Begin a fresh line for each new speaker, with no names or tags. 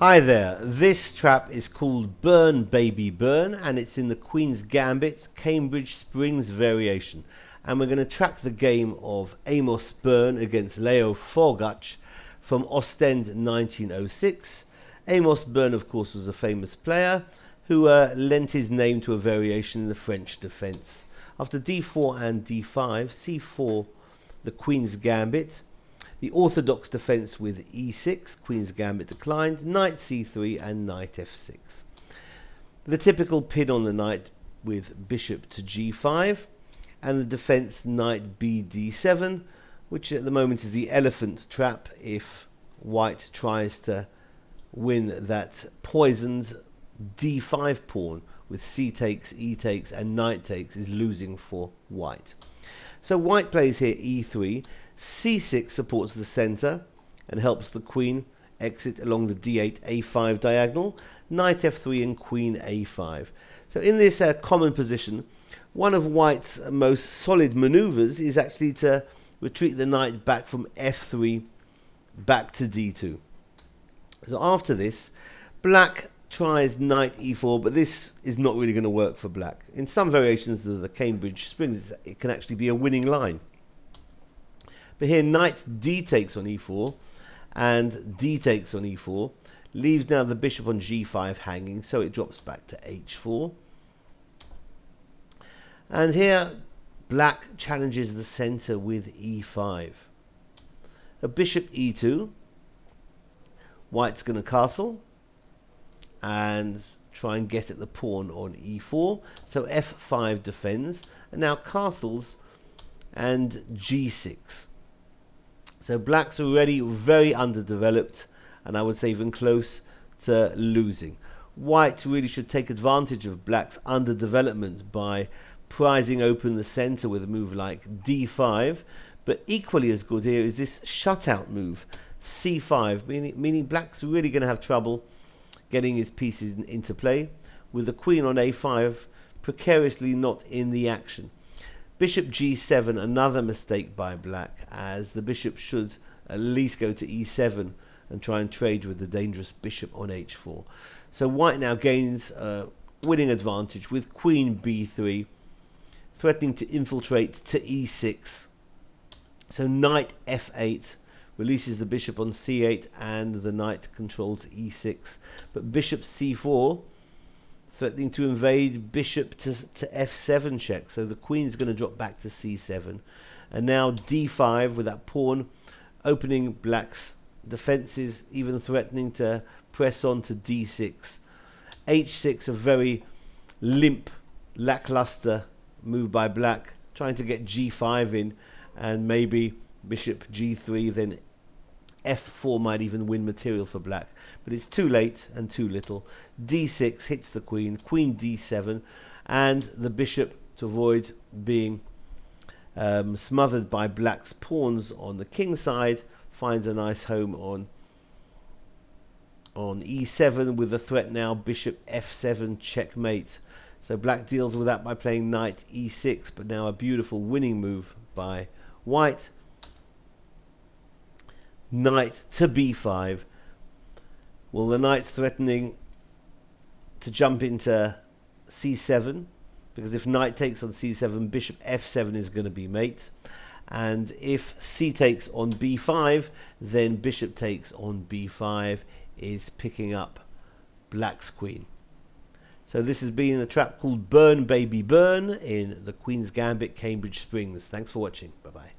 Hi there, this trap is called Burn Baby Burn and it's in the Queen's Gambit Cambridge Springs variation, and we're going to track the game of Amos Byrne against Leo Forgach from Ostend 1906. Amos Byrne, of course, was a famous player who lent his name to a variation in the French defence. After d4 and d5, c4, the Queen's Gambit. The orthodox defence with e6, Queen's Gambit declined, knight c3 and knight f6. The typical pin on the knight with bishop to g5, and the defence knight b d7, which at the moment is the elephant trap if white tries to win that poisoned d5 pawn with c takes, e takes and knight takes is losing for white. So white plays here e3, c6 supports the centre and helps the queen exit along the d8, a5 diagonal, knight f3 and queen a5. So in this common position, one of white's most solid manoeuvres is actually to retreat the knight back from f3 back to d2. So after this, black tries knight e4, but this is not really going to work for black. In some variations of the Cambridge Springs, it can actually be a winning line. But here knight d takes on e4 and d takes on e4 leaves now the bishop on g5 hanging, so it drops back to h4. And here black challenges the center with e5. A bishop e2, white's going to castle and try and get at the pawn on e4, so f5 defends, and now castles and g6. So black's already very underdeveloped, and I would say even close to losing. White really should take advantage of black's underdevelopment by prizing open the center with a move like d5, but equally as good here is this shutout move, c5, meaning black's really going to have trouble getting his pieces into play, with the queen on a5 precariously not in the action. Bishop g7, another mistake by black, as the bishop should at least go to e7 and try and trade with the dangerous bishop on h4. So white now gains a winning advantage with queen b3, threatening to infiltrate to e6. So knight f8 releases the bishop on c8 and the knight controls e6. But bishop c4 threatening to invade bishop to f7 check, so the queen's going to drop back to c7, and now d5 with that pawn opening black's defenses, even threatening to press on to d6. h6, a very limp, lackluster move by black, trying to get g5 in, and maybe bishop g3, then f4 might even win material for black, but it's too late and too little. d6 hits the queen, queen d7, and the bishop, to avoid being smothered by black's pawns on the king side, finds a nice home on e7 with the threat now bishop f7 checkmate. So black deals with that by playing knight e6, but now a beautiful winning move by white. Knight to b5. Well, the knight's threatening to jump into c7, because if knight takes on c7, bishop f7 is going to be mate, and if c takes on b5, then bishop takes on b5 is picking up black's queen. So this has been a trap called Burn Baby Burn in the Queen's Gambit Cambridge Springs. Thanks for watching. Bye bye.